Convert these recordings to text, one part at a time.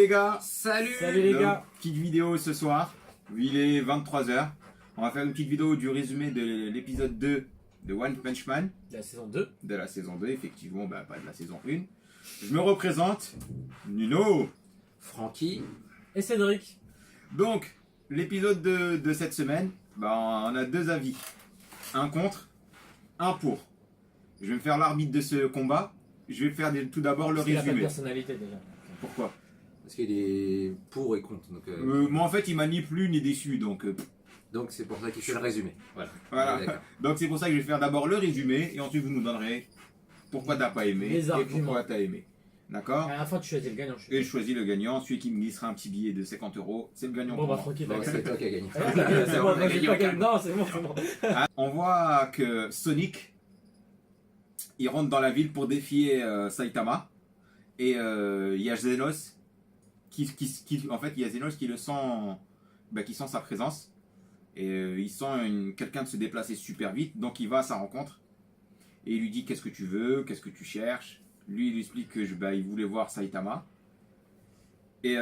les gars. Salut. Salut les Donc, gars. petite vidéo ce soir. Il est 23h. On va faire une petite vidéo du résumé de l'épisode 2 de One Punch Man. De la saison 2. De la saison 2, effectivement, pas de la saison 1. Je me représente, Nuno. Francky. Et Cédric. Donc, l'épisode de cette semaine, on a deux avis. Un contre, un pour. Je vais me faire l'arbitre de ce combat. Je vais faire tout d'abord le Parce qu'il a pas de résumé. personnalité déjà. Pourquoi Parce qu'il est pour et contre. Moi en fait il m'a ni plu ni déçu Donc c'est pour ça qu'il fait le résumé. Voilà. voilà. Ouais, d'accord. Donc c'est pour ça que je vais faire d'abord le résumé et ensuite vous nous donnerez pourquoi t'as pas aimé Les et arguments. pourquoi t'as aimé. D'accord. À la fin, tu choisis le gagnant. Et je choisis le gagnant, celui qui me glissera un petit billet de 50 €, c'est le gagnant Bon, pour bah moi. tranquille. Bon, c'est toi qui as gagné. C'est bon, On a moi j'ai gagné pas au gagné. calme. Non, c'est bon, c'est bon. On voit que Sonic il rentre dans la ville pour défier Saitama et il y a Zenos en fait il y a Zenos qui le sent qui sent sa présence et il sent quelqu'un de se déplacer super vite, donc il va à sa rencontre et il lui dit qu'est-ce que tu veux, qu'est-ce que tu cherches. Lui il lui explique que il voulait voir Saitama et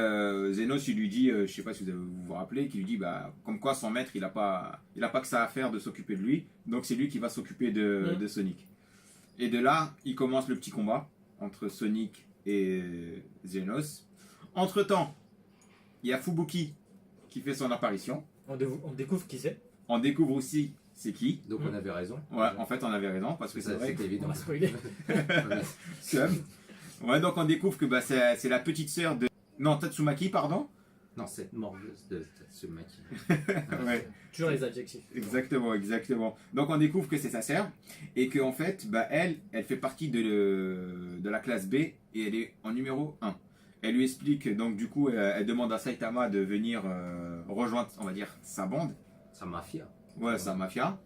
Zenos il lui dit je sais pas si vous vous rappelez, qu'il lui dit comme quoi son maître il a pas que ça à faire de s'occuper de lui, donc c'est lui qui va s'occuper de Sonic. Et de là, il commence le petit combat entre Sonic et Zenos. Entre temps, il y a Fubuki qui fait son apparition. On découvre qui c'est. On découvre aussi c'est qui. Donc on avait raison. Ouais, en fait, on avait raison parce que c'est vrai. C'était On évident. va spoiler. Ouais, donc on découvre que c'est la petite sœur de. Non, Tatsumaki, pardon. Non, c'est morveuse de Tatsumaki. Ouais. Toujours les adjectifs. Exactement. Donc on découvre que c'est sa sœur et qu'en fait, elle fait partie de la classe B et elle est en numéro 1. Elle lui explique, donc du coup, elle demande à Saitama de venir rejoindre, on va dire, sa bande. Sa mafia. Ouais, sa mafia.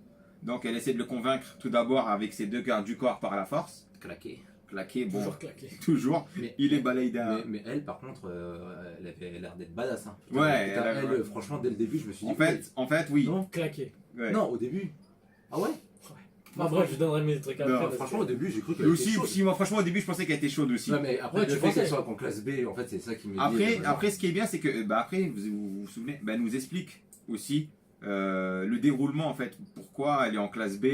Donc elle essaie de le convaincre tout d'abord avec ses deux gardes du corps par la force. Claqué. Claqué, bon, Toujours claqué. toujours. Mais, Il est balayé d'un... mais elle, par contre, elle avait l'air d'être badass. Hein. Ouais, Elle, franchement, dès le début, je me suis dit. En fait, oui. Non, claqué. Ouais. Non, au début. Ah ouais. Bah, bref, je donnerai mes trucs Non, après. parce Franchement, que- au début, j'ai cru Mais qu'elle était aussi, chaude. moi, franchement, au début, je pensais qu'elle était chaude aussi. Ouais, mais après, Ouais, le tu fait pensais. qu'elle soit en classe B, en fait, c'est ça qui me dit. Après, ce qui est bien, c'est que, après, vous souvenez, elle nous explique aussi le déroulement, en fait. Pourquoi elle est en classe B,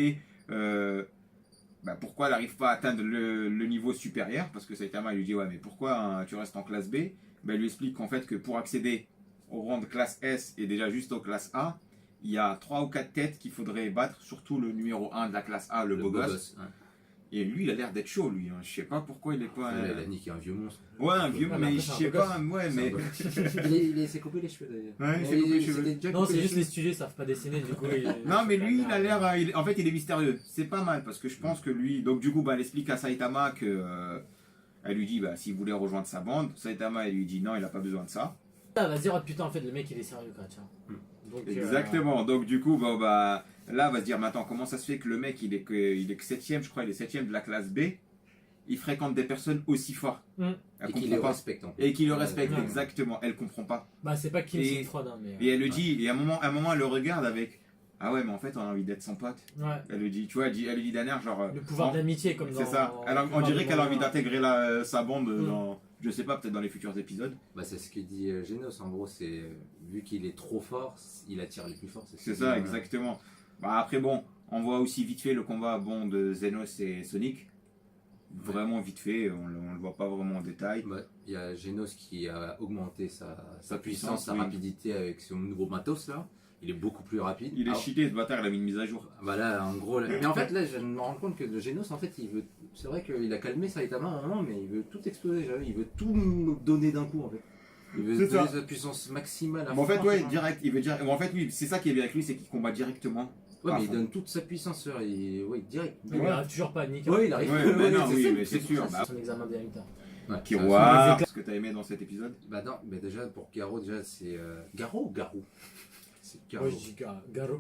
pourquoi elle n'arrive pas à atteindre le niveau supérieur. Parce que Saitama lui dit, ouais, mais pourquoi tu restes en classe B. Elle lui explique qu'en fait, que pour accéder au rang de classe S et déjà juste aux classes A, il y a 3 ou 4 têtes qu'il faudrait battre, surtout le numéro 1 de la classe A, le beau gosse. Ouais. Et lui, il a l'air d'être chaud, lui. Je sais pas pourquoi il est pas... Elle a niqué un vieux monstre. Ouais, un vieux, Ouais, mais mais je après, sais c'est un beau pas, ouais, mais... Il s'est coupé les cheveux d'ailleurs. Ouais, il s'est coupé les cheveux. s'était déjà Non, coupé c'est les juste cheveux. les studios, ils savent pas dessiner, du coup. Non, mais lui, il a l'air... en fait, il est mystérieux. C'est pas mal, parce que je pense que lui... Donc, du coup, elle explique à Saitama que... elle lui dit, s'il voulait rejoindre sa bande. Saitama, elle lui dit, non, il a pas besoin de ça. Ah, vas-y, oh putain, en fait, le mec, il est sérieux, quoi, tiens. Donc, Exactement. Donc, du coup, là, on va se dire, mais attends, comment ça se fait que le mec, il est que 7ème, je crois, il est 7ème de la classe B. Il fréquente des personnes aussi fortes. Elle Et qu'il comprend le pas. respecte en fait. Et qui le respecte, Ouais. exactement. Elle comprend pas. Bah, c'est pas Kim Et- Sigfrid, hein, mais. Et elle le dit, et à un moment, elle le regarde avec, ah ouais, mais en fait, on a envie d'être son pote. Ouais. Elle le dit, tu vois, elle lui dit dernière, genre. Le pouvoir en- d'amitié, comme dans. C'est ça. dans On dirait qu'elle a envie Pouvoir d'intégrer sa bande dans, je sais pas, peut-être dans les futurs épisodes. Bah, c'est ce que dit Genos. En gros, c'est vu qu'il est trop fort, il attire les plus forts. ce C'est qu'il ça, dit, exactement. Après, bon, on voit aussi vite fait le combat de Zenos et Sonic. Vraiment vite fait, on le voit pas vraiment en détail. Bah, il y a Genos qui a augmenté sa puissance, puissance, sa oui. rapidité avec son nouveau matos là. Il est beaucoup plus rapide. Il est Ah, cheaté, ce bâtard, il a mis une mise à jour. bah là, en gros, mais en fait là, je me rends compte que le Genos, en fait, il veut. C'est vrai qu'il a calmé Saitama à un moment, mais il veut tout exploser. Il veut tout nous donner d'un coup en fait. Il veut C'est donner ça. sa puissance maximale. À Mais en fait, fond, ouais, tu vois. direct, il veut dire. En fait, oui, c'est ça qui est bien avec lui, c'est qu'il combat directement. Ouais, à mais il fond. donne toute sa puissance, ouais, direct. Mais il arrive toujours pas à niquer. Ouais, il arrive. Ouais, mais non, oui, ça, mais c'est sûr. ça, Bah, Son examen des résultats. Ouais, Kiroa, ce que t'as aimé dans cet épisode. Bah non, mais déjà pour Garo, déjà c'est Garo ou Garou. C'est Garo. Moi, je dis Garo.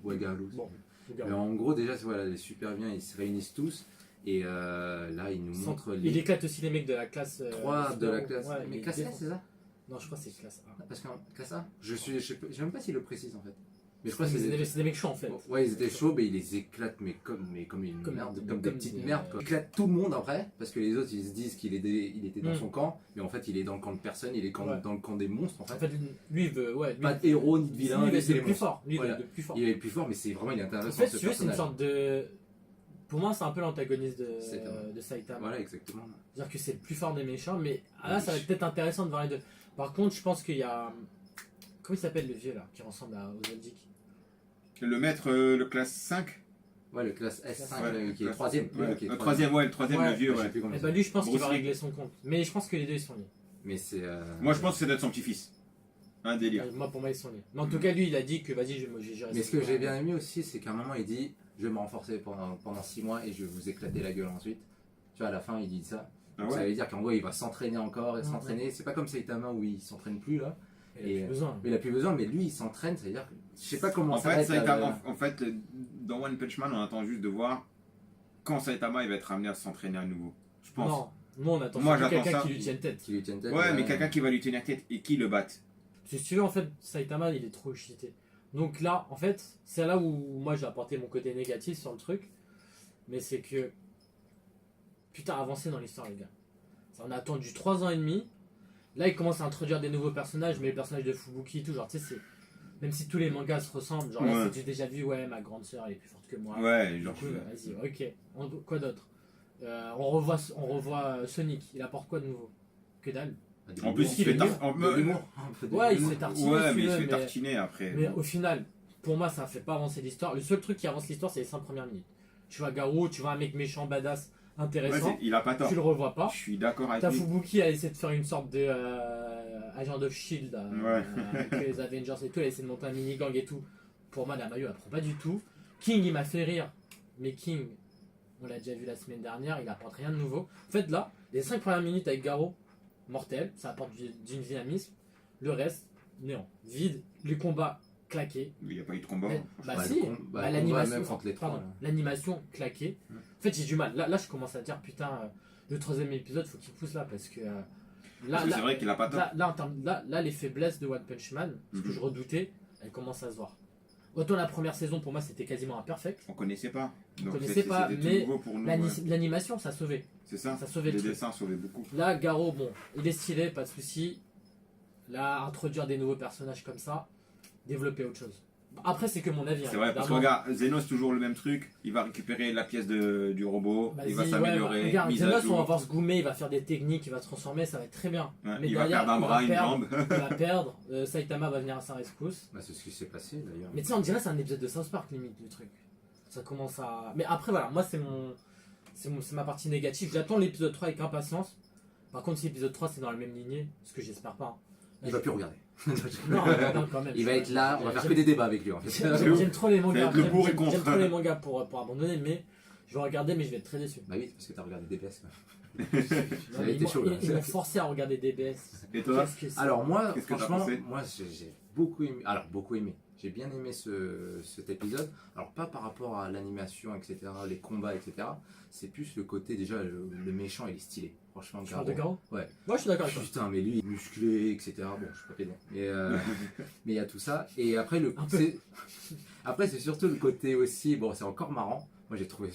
Ouais, Garou. Bon, Mais Garo. en gros déjà voilà, il est super bien, ils se réunissent tous et là il nous montre Il les éclate aussi les mecs de la classe. 3 de la classe. Ouais, mais il classe S défonce. c'est ça? Non, je crois que c'est classe A. Parce qu'en classe A, je sais même pas s'il le précise en fait. Mais je crois que C'est des mecs chauds en fait. Ouais, ils étaient chauds, mais ils les éclatent, mais comme une merde, comme des petites merdes. Quoi. Ils éclatent tout le monde après, parce que les autres ils se disent qu'il était dans son camp, mais en fait il est dans le camp de personne, il est dans le camp des monstres en fait. En fait, lui, il veut. Ouais, Pas de héros ni de vilain, lui, c'est il est les le plus monstres. fort. Lui, il Voilà. est le plus fort. Il est le plus fort, mais c'est vraiment il est En intéressant fait, ce tu vois, c'est une personnage. sorte de. Pour moi, c'est un peu l'antagoniste Saitama. de Saitama. Voilà, exactement. C'est-à-dire que c'est le plus fort des méchants, mais là, ça va être peut-être intéressant de voir les deux. Par contre, je pense qu'il y a. Comment il s'appelle le vieux là, qui ressemble aux Zoldyck? Le maître, le classe 5. Ouais, le classe S5 Ouais, qui est classe- troisième. Ouais, qui est le troisième, le Ouais, vieux, Je sais ouais. plus comment Et il bah lui, je pense qu'il va Bruce Lee. régler son compte. Mais je pense que les deux, ils sont liés. Mais c'est. Moi, je pense que c'est d'être son petit-fils. Un délire. Moi, pour moi, ils sont liés. Mais en tout cas, lui, il a dit que vas-y, j'ai géré Mais ça. ce que j'ai bien aimé aussi, c'est qu'à un moment il dit je vais me renforcer pendant 6 mois et je vais vous éclater la gueule ensuite. Tu vois, à la fin il dit ça. Ah Donc, ça ouais. veut dire qu'en gros il va s'entraîner encore et Ouais, s'entraîner. C'est pas comme Saitama où il s'entraîne plus là. Il a Et- plus besoin. Mais il a plus besoin, mais lui il s'entraîne, ça veut dire que je sais pas comment En ça fait, va être. Saitama, en fait, dans One Punch Man, on attend juste de voir quand Saitama il va être amené à s'entraîner à nouveau. Je pense. Non, nous, on attend Moi, surtout j'attends quelqu'un ça. qui lui tienne tête. Qui lui tienne tête. Ouais, mais quelqu'un qui va lui tenir tête et qui le batte. Si tu veux, en fait, Saitama, il est trop cheaté. Donc là, en fait, c'est là où moi j'ai apporté mon côté négatif sur le truc. Mais c'est que. Putain, avancez dans l'histoire, les gars. Ça, on a attendu 3 ans et demi. Là, il commence à introduire des nouveaux personnages, mais les personnages de Fubuki et tout, genre, tu sais, c'est. Même si tous les mangas se ressemblent, genre là, Ouais. j'ai déjà vu, ouais, ma grande sœur, elle est plus forte que moi. Ouais, Du genre. coup, vas-y, ok. Quoi d'autre on revoit Sonic, il apporte quoi de nouveau? Que dalle. En plus, il se fait l'humour. Ouais, il se fait tartiner. Ouais, si mais tu il se veux, fait tartiner après. Mais au final, pour moi, ça fait pas avancer l'histoire. Le seul truc qui avance l'histoire, c'est les 5 premières minutes. Tu vois Garou, tu vois un mec méchant, badass, Ouais, intéressant. il a pas tort. Tu le revois pas. Je suis d'accord avec T'as lui. Fubuki a essayé de faire une sorte de Agent of Shield Ouais. avec les Avengers et tout, elle a essayé de monter un mini-gang et tout. Pour moi, la maillot, elle prend pas du tout. King, il m'a fait rire, mais King, on l'a déjà vu la semaine dernière, il apporte rien de nouveau. En fait, là, les 5 premières minutes avec Garo, mortel, ça apporte du dynamisme. Le reste, néant, vide, les combats claqués. Il n'y a pas eu de combat. Mais- bah Bah, si, le com- bah, le l'animation, combat, même contre les trois, pardon, là. l'animation claquée. En fait, j'ai du mal. Là, je commence à dire, putain, le 3ème épisode, faut qu'il pousse là, parce que Parce que c'est vrai qu'il a pas tort. là, les faiblesses de One Punch Man, ce que Mhm. je redoutais, elles commencent à se voir. Autant la première saison, pour moi, c'était quasiment imperfect. On connaissait pas. Donc connaissait c'était pas, tout mais nouveau pour nous. L'animation, ça sauvait. C'est ça. ça sauvait le Les truc. dessins sauvaient beaucoup. Là, Garo, bon, il est stylé, pas de souci. Là, introduire des nouveaux personnages comme ça, développer autre chose. Après, c'est que mon avis. C'est vrai, parce que évidemment. regarde, Zenos, toujours le même truc. Il va récupérer la pièce du robot, il va Vas-y, s'améliorer, regarde, mise à Xenos, on va jour. voir se goumer, il va faire des techniques, il va se transformer, ça va être très bien. Ouais, Mais il va derrière, perdre un il va bras, une perdre. jambe. Il va perdre, Saitama va venir à sa rescousse. Bah, c'est ce qui s'est passé d'ailleurs. Mais tu sais, on dirait que c'est un épisode de South Park limite le truc. Ça commence à. Mais après, voilà, moi c'est ma partie négative. J'attends l'épisode 3 avec impatience. Par contre, si l'épisode 3 c'est dans la même lignée, ce que j'espère pas. Il va plus regarder. Non, quand même. Il va être là, on va faire que des débats avec lui en fait. J'aime trop les mangas. Ça va être le pour et J'aime contre. trop les mangas pour abandonner, mais je vais regarder, mais je vais être très déçu. Bah oui, parce que t'as regardé DPS. Non, a mais été chaud, là. ils m'ont forcé à regarder DBS. Et toi Qu'est-ce que c'est Alors moi, Qu'est-ce que t'as franchement, pensé moi j'ai beaucoup aimé. Alors beaucoup aimé. J'ai bien aimé cet épisode. Alors pas par rapport à l'animation, etc., les combats, etc. C'est plus le côté déjà le méchant, il est stylé. Franchement, Tu parles de Garo. Garo Ouais. Moi, je suis d'accord avec toi. Putain, mais lui, il est musclé, etc. Bon, je suis pas pédant. Mais il y a tout ça. Et après, Un peu. après, c'est surtout le côté aussi. Bon, c'est encore marrant. Moi, j'ai trouvé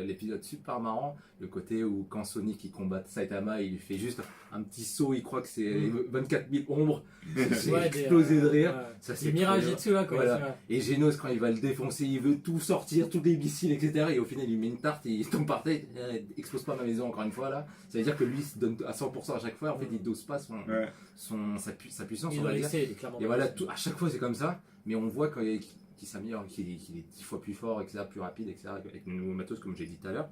l'épisode super marrant. Le côté où, quand Sonic il combat Saitama, il lui fait juste un petit saut. Il croit que c'est 24 000 ombres. J'ai Ouais, explosé de rire. ouais. Ça, Les c'est mirages trop et tout là, quoi. Voilà. c'est vrai. et Genos, quand il va le défoncer, il veut tout sortir, tous les missiles, etc. Et au final, il met une tarte, il tombe par terre, il explose pas ma maison encore une fois là. Ça veut dire que lui, il se donne à 100% à chaque fois. En fait, il dose pas Ouais. sa puissance, Il on doit va dire. laisser, il est clairement. Et voilà, à chaque fois, c'est comme ça. Mais on voit qu'il s'améliore, qu'il est 10 fois plus fort, etc., plus rapide, etc., avec le nouveau matos, comme j'ai dit tout à l'heure.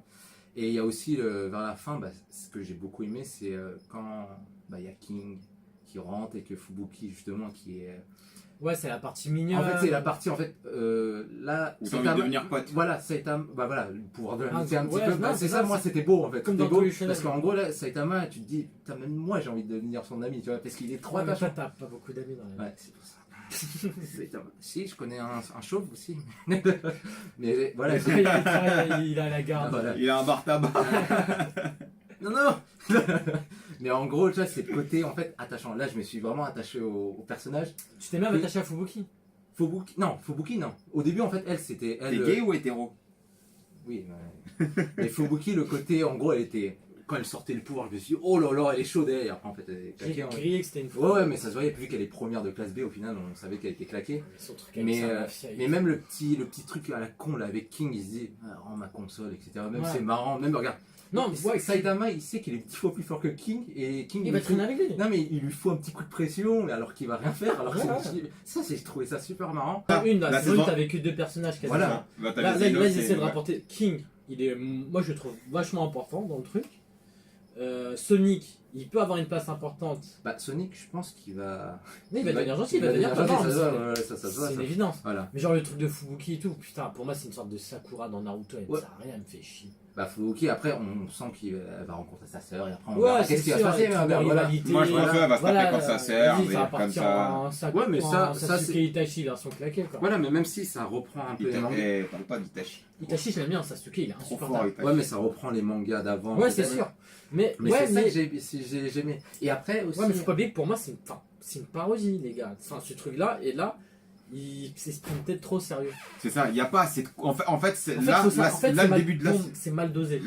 Et il y a aussi, vers la fin, ce que j'ai beaucoup aimé, c'est quand il y a King qui rentre et que Fubuki, justement, qui est. Ouais, c'est la partie mignonne. En fait, c'est la partie, là. Où t'as envie de devenir pote. Voilà, Saitama, voilà, le pouvoir de l'amitié un petit ouais, peu. non, Bah, c'est c'est ça, ça, moi, c'est- c'était beau, en fait. comme C'était dans beau, tous les shonen. parce qu'en gros, là, Saitama, tu te dis, putain, même moi, j'ai envie de devenir son ami, tu vois, parce qu'il est trop Ouais, mais toi, attachant. t'as pas beaucoup d'amis dans la vie. Ouais, c'est pour ça. Saitama. Si, je connais un chauve aussi. Mais voilà, Il a la garde. Voilà. Il a un bar tabac. Non, non. Mais en gros, tu vois, c'est le côté en fait attachant. Là, je me suis vraiment attaché au personnage. Tu t'es même attaché à Fubuki. Fubuki, non. Au début, en fait, elle, c'était. T'es Elle, gay ou hétéro? Oui, ouais. Mais Fubuki, le côté, en gros, elle était. Quand elle sortait le pouvoir, je me suis dit, oh là là, elle est chaude. Et après, en fait, elle est J'ai claquée. crié que c'était une Ouais, mais ça se voyait, vu qu'elle est première de classe B, au final, on savait qu'elle était claquée. Son truc avec Mais, sa mafia, mais même le petit truc à la con, là, avec King, il se dit, ah, rends ma console, etc. Même Ouais. c'est marrant, même, regarde. Non, mais ouais, Saitama, il sait qu'il est 10 fois plus fort que King, et King, il va lui traîner avec lui. non mais il lui faut un petit coup de pression alors qu'il va rien faire. Alors que Ouais. ça, j'ai trouvé ça super marrant. La saison saison- 1, t'avais que 2 personnages quasiment. Voilà. Bah, t'as Là, les Xenos, ils essaient de ouais. rapporter. King, il est, moi je le trouve vachement important dans le truc. Sonic, il peut avoir une place importante. Bah Sonic, je pense qu'il va. Mais il va devenir gentil, il va devenir devenir gentil, pas ça se mort, voit, ouais, ça se voit, c'est une ça. évidence. Voilà. Mais genre le truc de Fubuki et tout, putain, pour moi c'est une sorte de Sakura dans Naruto, elle Ouais. ça a rien, elle me fait chier. Bah Fubuki, après on sent qu'il va rencontrer sa sœur et après on Ouais, verra c'est qu'est-ce qui va sûr, se passer. les Mais trucs de voilà. rivalité, Moi, je pense qu'elle va se taper contre sa sœur, vas-y, mais ça va comme partir ça- en Ouais, mais ça, en ça, Sasuke c'est- et Itachi version claquée quoi. Voilà, mais même si ça reprend un peu les mangas. Parle pas d'Itachi. Itachi je l'aime bien, Sasuke il est Trop fort, insupportable. Itachi. Ouais, mais ça reprend les mangas d'avant. Ouais, c'est peut-être. sûr. Mais, Mais ouais, c'est ça mais... que j'ai aimé. Et après aussi. Ouais, mais faut pas oublier que pour moi, c'est une parodie, les gars. Enfin, ce truc-là, et là, il s'exprime peut-être trop sérieux. C'est ça, il n'y a pas assez de... En fait, c'est En fait, là, faut ça- là, en fait, là, c'est le mal- début de la... c'est mal dosé.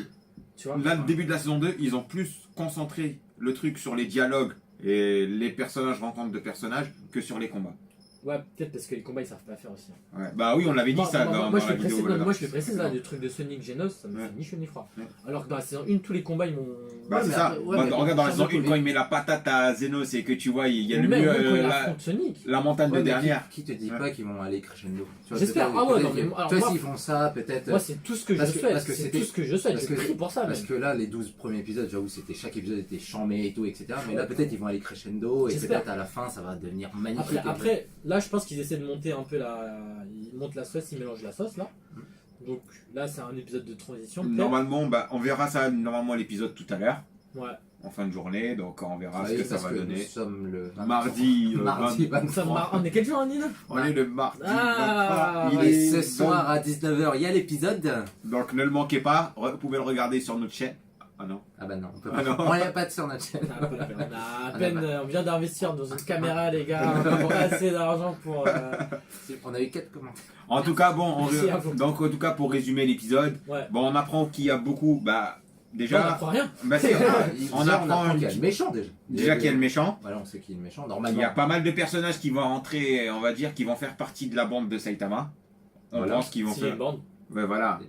Tu vois. Là, le début de la saison 2, ils ont plus concentré le truc sur les dialogues et les personnages rencontres de personnages que sur les combats. Ouais, peut-être parce que les combats, ils savent pas faire aussi. Ouais. Bah oui, on l'avait dit ça dans moi, je la le précise, vidéo. non, là. moi, je le précise, là, le truc de Sonic Genos, ça me Ouais. fait ni chaud ni froid. Ouais. Alors que dans la saison 1, tous les combats, ils m'ont. Bah Ouais, c'est mais ça. après- ouais, Bah, mais regarde dans la ça saison me 1 fait- quand il met la patate à Zenos et que tu vois, il y a Ou le même, mur, même quand il la, affronte Sonic. la montagne Ouais, de mais dernière. Qui te dit Ouais. pas qu'ils vont aller crescendo? Tu vois, J'espère. peut-être- Ah ouais, peut-être non, mais qu'ils- alors tu vois, moi- s'ils font ça, peut-être. Moi, c'est tout ce que je parce que- souhaite. parce que C'est c'était- tout ce que je souhaite. parce J'ai que- pris pour ça, Parce même. que là, les 12 premiers épisodes, j'avoue, chaque épisode était chambé et tout, etc. Mais là, peut-être ils vont aller crescendo et J'espère. peut-être à la fin, ça va devenir magnifique. Après, là, je pense qu'ils essaient de monter un peu ils montent la sauce, ils mélangent la sauce, là. Donc là, c'est un épisode de transition. peut-être. Normalement, bah, on verra ça normalement l'épisode tout à l'heure, Ouais. en fin de journée, donc on verra Ah ce oui, que ça parce va que donner. nous sommes le 23. Mardi, Mardi 23. On est quel jour, Nina? On est le mardi Ah, 23. Et ce soir à 19h, il y a l'épisode. Donc ne le manquez pas, vous pouvez le regarder sur notre chaîne. Ah non. Ah bah non, on peut Ah pas. non. On n'y a pas de sur notre chaîne. On a à peine, on vient d'investir dans une caméra, les gars. On a pas assez d'argent pour. On a eu 4 commentaires. En tout cas, bon, Merci à vous. donc en tout cas pour résumer l'épisode, Ouais. bon, on apprend qu'il y a beaucoup, bah On déjà, n'apprend rien. bah, c'est- on apprend qu'il y a le méchant déjà. qu'il y a le méchant. Voilà, on sait qu'il est le méchant. Il Normalement. y a pas mal de personnages qui vont rentrer, on va dire, qui vont faire partie de la bande de Saitama. On Voilà. pense qu'ils vont S'il y a faire. une bande. Ouais, voilà.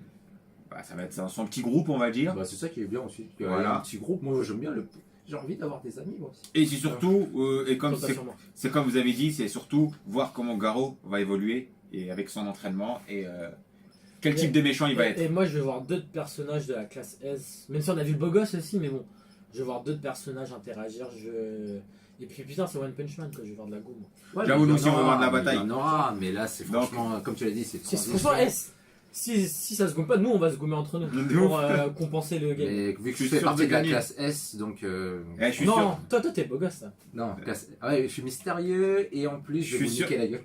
Bah, ça va être son petit groupe, on va dire. Bah, c'est ça qui est bien aussi. Il y a Voilà. un petit groupe. Moi, j'aime bien le. J'ai envie d'avoir des amis, moi aussi. Et c'est surtout, et comme Compte pas c'est sur moi. c'est comme vous avez dit, c'est surtout voir comment Garo va évoluer et avec son entraînement et quel type de méchant il va être. Et moi, je vais voir d'autres personnages de la classe S. Même si on a vu le beau gosse aussi, mais bon. Je vais voir d'autres personnages interagir. Et puis putain, c'est One Punch Man que je vais voir de la go. Moi. J'avoue, mais nous il y aussi, en on va aura, voir de la mais bataille. Il y en aura, mais là, c'est Donc- franchement, comme tu l'as dit, c'est C'est transition. franchement S. Si ça se gomme pas, nous on va se gommer entre nous De pour ouf. compenser le game. Mais vu que Je je suis fais sûr partie de de la gagner. classe S, donc. Eh, je suis Non, sûr. toi t'es beau gosse ça. Non, ah ouais, je suis mystérieux et en plus, Je je vais suis vous sûr. niquer la gueule.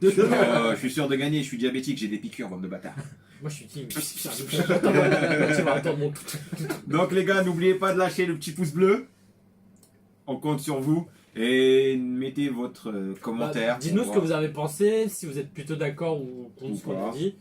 Je suis sûr de gagner, je suis diabétique, j'ai des piqûres, bande de bâtards. Moi je suis team. Putain, tu vas attendre mon. Donc les gars, n'oubliez pas de lâcher le petit pouce bleu. On compte sur vous. Et mettez votre commentaire. Dites-nous pour ce que voir. vous avez pensé, si vous êtes plutôt d'accord ou contre Ou ce qu'on pas. a dit.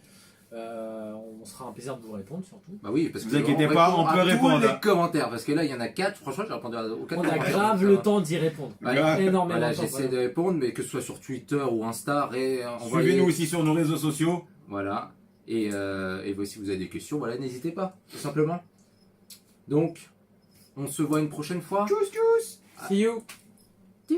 On sera un plaisir de vous répondre surtout. Bah oui, parce Vous que inquiétez on pas, répond on peut à répondre. tous les commentaires, parce que là, il y en a 4. Franchement, j'ai répondu aux 4 On a grave le temps d'y répondre. Grave. Énormément Voilà, de temps. j'essaie de répondre, mais que ce soit sur Twitter ou Insta, envoyez. Suivez-nous aussi sur nos réseaux sociaux. Voilà. Et vous, si vous avez des questions, voilà, n'hésitez pas, tout simplement. Donc, on se voit une prochaine fois. Tchuss tchuss. See you. Tchou.